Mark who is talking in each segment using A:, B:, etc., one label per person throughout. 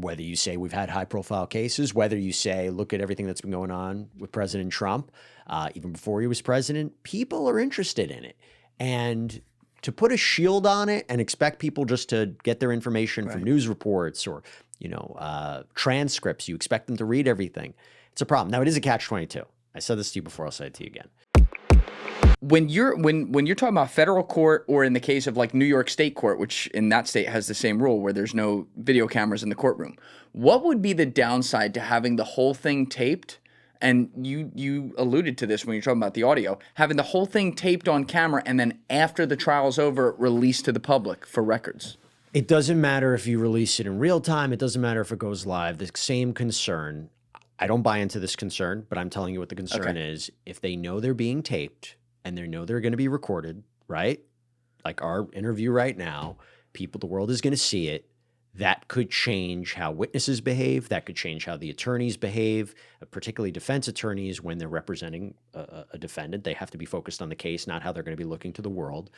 A: Whether you say we've had high-profile cases, whether you say, look at everything that's been going on with President Trump, even before he was president, people are interested in it. And to put a shield on it and expect people just to get their information from news reports or, transcripts, you expect them to read everything, it's a problem. Now, it is a catch-22. I said this to you before, I'll say it to you again.
B: When you're talking about federal court, or in the case of like New York State court, which in that state has the same rule where there's no video cameras in the courtroom, what would be the downside to having the whole thing taped? And you alluded to this when you're talking about the audio, having the whole thing taped on camera and then after the trial's over, released to the public for records.
A: It doesn't matter if you release it in real time. It doesn't matter if it goes live. The same concern. I don't buy into this concern, but I'm telling you what the concern is. If they know they're being taped and they know they're going to be recorded, right? Like our interview right now, the world is going to see it. That could change how witnesses behave. That could change how the attorneys behave, particularly defense attorneys when they're representing a defendant. They have to be focused on the case, not how they're going to be looking to the world.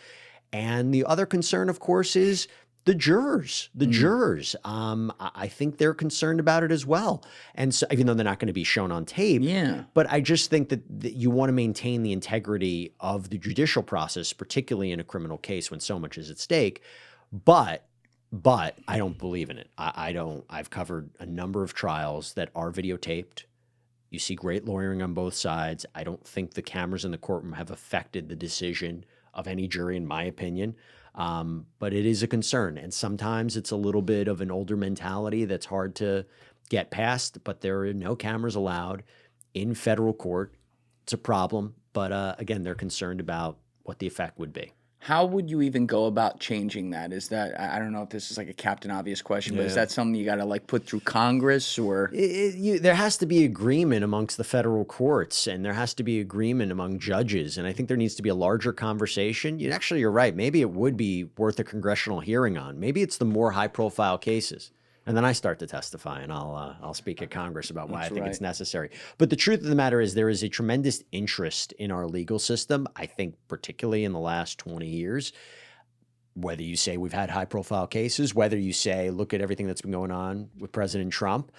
A: And the other concern, of course, is the jurors. The jurors. I think they're concerned about it as well. And so, even though they're not going to be shown on tape, but I just think that you want to maintain the integrity of the judicial process, particularly in a criminal case when so much is at stake. But I don't believe in it. I've covered a number of trials that are videotaped. You see great lawyering on both sides. I don't think the cameras in the courtroom have affected the decision of any jury, in my opinion. But it is a concern. And sometimes it's a little bit of an older mentality that's hard to get past, but there are no cameras allowed in federal court. It's a problem. But again, they're concerned about what the effect would be.
B: How would you even go about changing that? Is that, I don't know if this is like a Captain Obvious question, but is that something you got to like put through Congress or?
A: There has to be agreement amongst the federal courts, and there has to be agreement among judges. And I think there needs to be a larger conversation. Actually, you're right. Maybe it would be worth a congressional hearing on. Maybe it's the more high profile cases. And then I start to testify, and I'll speak at Congress about why I think it's necessary. But the truth of the matter is there is a tremendous interest in our legal system, I think particularly in the last 20 years. Whether you say we've had high-profile cases, whether you say look at everything that's been going on with President Trump,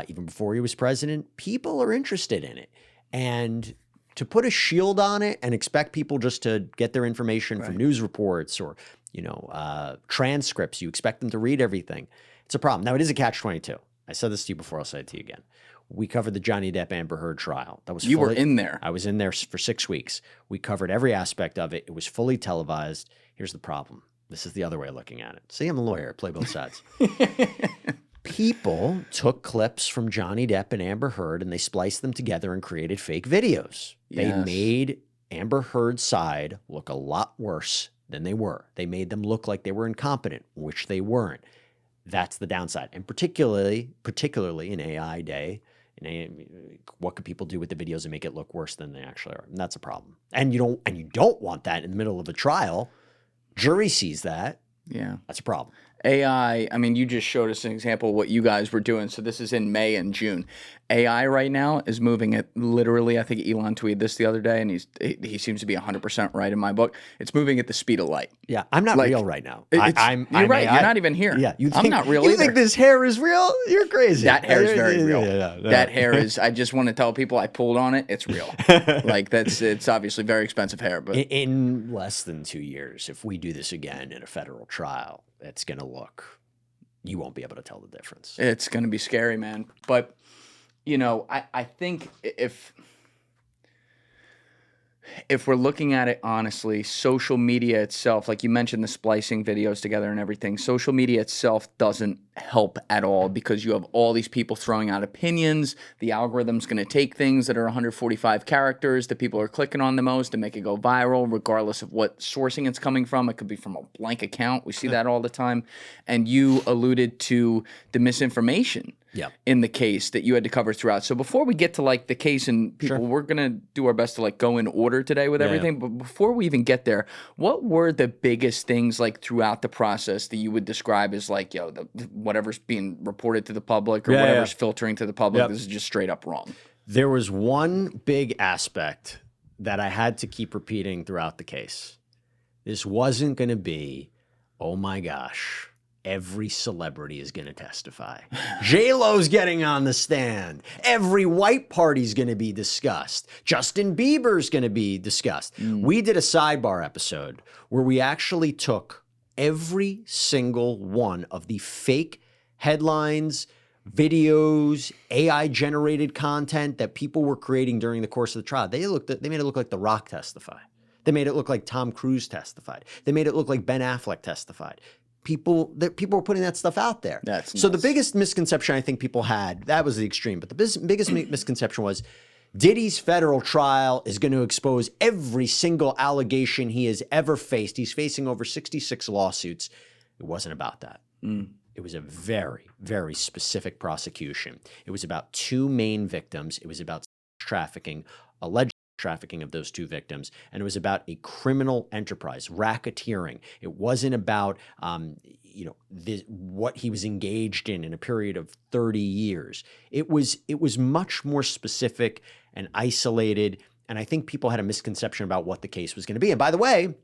A: even before he was president, people are interested in it. And to put a shield on it and expect people just to get their information from news reports or transcripts, you expect them to read everything. It's a problem. Now, it is a catch-22. I said this to you before. I'll say it to you again. We covered the Johnny Depp Amber Heard trial.
B: You were in there.
A: I was in there for 6 weeks. We covered every aspect of it. It was fully televised. Here's the problem. This is the other way of looking at it. See, I'm a lawyer. I play both sides. People took clips from Johnny Depp and Amber Heard, and they spliced them together and created fake videos. They made Amber Heard's side look a lot worse than they were. They made them look like they were incompetent, which they weren't. That's the downside. And particularly in AI day, what could people do with the videos and make it look worse than they actually are? And that's a problem. And you don't want that in the middle of a trial. Jury sees that.
B: Yeah.
A: That's a problem.
B: AI, I mean, you just showed us an example of what you guys were doing. So this is in May and June. AI right now is moving at literally, I think Elon tweeted this the other day, and he seems to be 100% right in my book. It's moving at the speed of light.
A: Yeah, I'm not real right now.
B: You're right. You're not even here.
A: Yeah,
B: I'm not real
A: You
B: either.
A: think this hair is real? You're crazy.
B: That hair is very real.
A: Yeah.
B: That hair is, I just want to tell people I pulled on it. It's real. It's obviously very expensive hair. But
A: in less than 2 years, if we do this again in a federal trial, it's going to look... You won't be able to tell the difference.
B: It's going to be scary, man. But, I think if we're looking at it honestly, social media itself, like you mentioned the splicing videos together and everything, social media itself doesn't help at all because you have all these people throwing out opinions. The algorithm's going to take things that are 145 characters that people are clicking on the most and make it go viral, regardless of what sourcing it's coming from. It could be from a blank account. We see that all the time. And you alluded to the misinformation in the case that you had to cover throughout. So before we get to like the case and people, we're going to do our best to like go in order today with everything. But before we even get there, what were the biggest things like throughout the process that you would describe as like, whatever's being reported to the public or whatever's filtering to the public, this is just straight up wrong? There
A: was one big aspect that I had to keep repeating throughout the case. This wasn't going to be, oh my gosh, every celebrity is going to testify. J-Lo's getting on the stand. Every white party's going to be discussed. Justin Bieber's going to be discussed. We did a sidebar episode where we actually took every single one of the fake headlines, videos, AI-generated content that people were creating during the course of the trial. They made it look like The Rock testified. They made it look like Tom Cruise testified. They made it look like Ben Affleck testified. People were putting that stuff out there. So the biggest misconception I think people had, that was the extreme, but the biggest misconception was Diddy's federal trial is going to expose every single allegation he has ever faced. He's facing over 66 lawsuits. It wasn't about that. It was a very, very specific prosecution. It was about two main victims. It was about trafficking, alleged trafficking of those two victims, and it was about a criminal enterprise, racketeering. It wasn't about what he was engaged in a period of 30 years. It was much more specific and isolated, and I think people had a misconception about what the case was going to be. And by the way,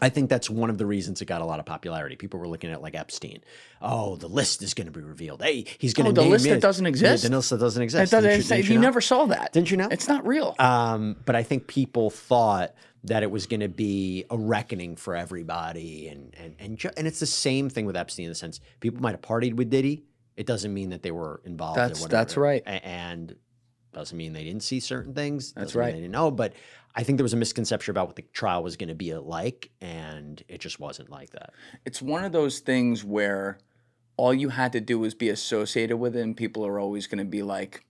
A: I think that's one of the reasons it got a lot of popularity. People were looking at it like Epstein. Oh, the list is going to be revealed. Hey, he's going to name
B: the list that doesn't exist?
A: The list that doesn't exist.
B: You never saw that.
A: Didn't you know?
B: It's not real.
A: But I think people thought that it was going to be a reckoning for everybody. And it's the same thing with Epstein in the sense people might have partied with Diddy. It doesn't mean that they were involved in whatever.
B: That's right.
A: And doesn't mean they didn't see certain things.
B: That's right.
A: They didn't know, but I think there was a misconception about what the trial was going to be like, and it just wasn't like that.
B: It's one of those things where all you had to do was be associated with it, and people are always going to be like,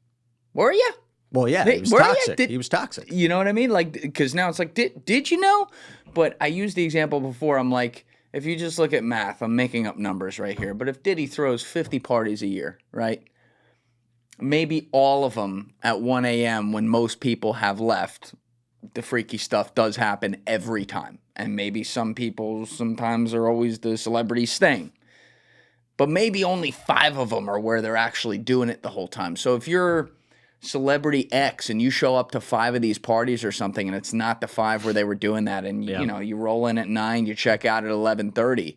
B: "Were you?"
A: Well, yeah, he was toxic. He was toxic.
B: You know what I mean? Like, because now it's like, did you know? But I used the example before. I'm like, if you just look at math, I'm making up numbers right here, but if Diddy throws 50 parties a year, right? Maybe all of them at 1 a.m. when most people have left, the freaky stuff does happen every time. And maybe some people sometimes are always the celebrities staying. But maybe only 5 of them are where they're actually doing it the whole time. So if you're celebrity X and you show up to 5 of these parties or something and it's not the 5 where they were doing that, and you roll in at 9, you check out at 11:30,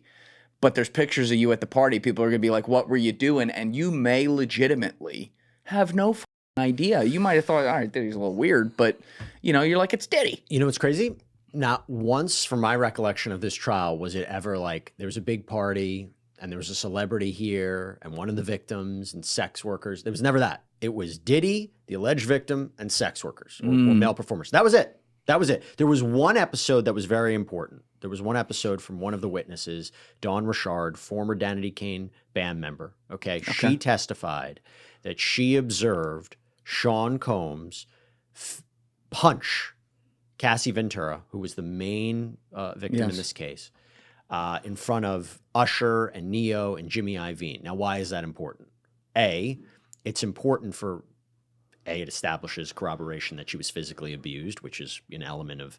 B: but there's pictures of you at the party, people are going to be like, what were you doing? And you may legitimately have no idea. You might have thought, all right, Diddy's a little weird, but you're like, it's Diddy.
A: You know what's crazy? Not once from my recollection of this trial was it ever like there was a big party and there was a celebrity here and one of the victims and sex workers. There was never that. It was Diddy, the alleged victim, and sex workers or male performers. That was it. That was it. There was one episode that was very important. There was one episode from one of the witnesses, Dawn Richard, former Danity Kane band member. Okay. She testified that she observed Sean Combs punch Cassie Ventura, who was the main victim in this case, in front of Usher and Neo and Jimmy Iovine. Now, why is that important? It's important for, it establishes corroboration that she was physically abused, which is an element of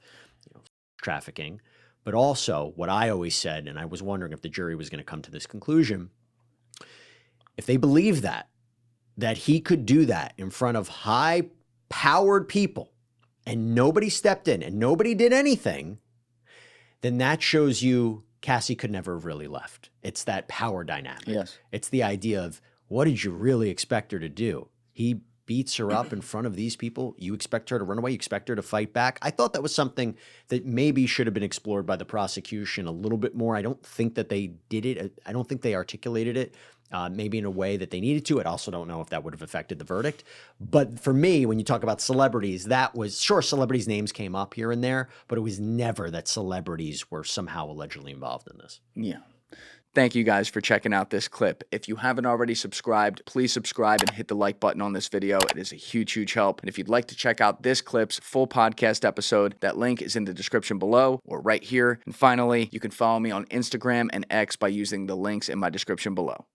A: trafficking. But also, what I always said, and I was wondering if the jury was going to come to this conclusion, if they believe that he could do that in front of high-powered people and nobody stepped in and nobody did anything, then that shows you Cassie could never have really left. It's that power dynamic.
B: Yes.
A: It's the idea of, what did you really expect her to do? He beats her up in front of these people. You expect her to run away? You expect her to fight back? I thought that was something that maybe should have been explored by the prosecution a little bit more. I don't think that they did it. I don't think they articulated it maybe in a way that they needed to. I also don't know if that would have affected the verdict. But for me, when you talk about celebrities, that was, sure, celebrities' names came up here and there, but it was never that celebrities were somehow allegedly involved in this.
B: Yeah. Thank you guys for checking out this clip. If you haven't already subscribed, please subscribe and hit the like button on this video. It is a huge, huge help. And if you'd like to check out this clip's full podcast episode, that link is in the description below or right here. And finally, you can follow me on Instagram and X by using the links in my description below.